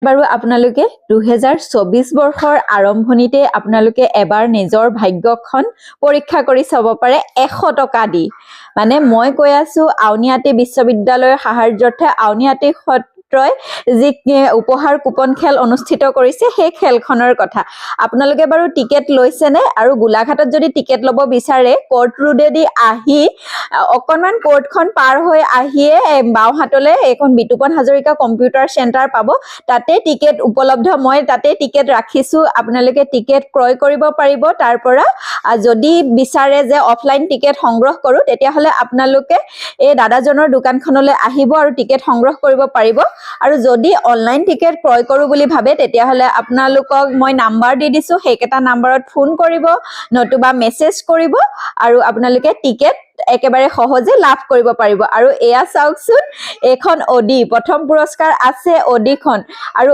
বাৰু আপোনালোকে 2024 বৰ্ষৰ আৰম্ভণিতে আপোনালোকে এবাৰ নিজৰ ভাগ্যখন পৰীক্ষা কৰি চাব পাৰে 100 টকা দি। মানে মই কৈ আছো আউনীআটী বিশ্ববিদ্যালয়ৰ সাহায্যাৰ্থে আউনীআটী সত্ৰই যি উপহাৰ কুপন খেল অনুষ্ঠিত কৰিছে সেই খেলখনৰ কথা। আপোনালোকে বাৰু টিকেট লৈছেনে? আৰু গোলাঘাটত যদি টিকেট ল'ব বিচাৰে কোৰ্ট ৰোডেদি আহি অকণমান কোৰ্টখন পাৰ হৈ আহিয়ে বাওঁহাতলৈ এখন বিতুপন হাজৰিকা কম্পিউটাৰ চেণ্টাৰ পাব। তাতে টিকেট উপলব্ধ, মই তাতে টিকেট ৰাখিছো, আপোনালোকে টিকেট ক্ৰয় কৰিব পাৰিব। তাৰ পৰা যদি বিচাৰে যে অফলাইন টিকেট সংগ্ৰহ কৰো তেতিয়াহ'লে আপোনালোকে এই দাদাজনৰ দোকানখনলৈ আহিব আৰু টিকেট সংগ্ৰহ কৰিব পাৰিব। আৰু যদি অনলাইন টিকেট ক্ৰয় কৰো বুলি ভাবে তেতিয়াহ'লে আপোনালোকক মই নাম্বাৰ দি দিছো, সেইকেইটা নাম্বাৰত ফোন কৰিব নতুবা মেছেজ কৰিব আৰু আপোনালোকে টিকেট একেবাৰে সহজে লাভ কৰিব পাৰিব। আৰু এয়া চাওকচোন, এইখন অডি, প্ৰথম পুৰস্কাৰ আছে অডিখন। আৰু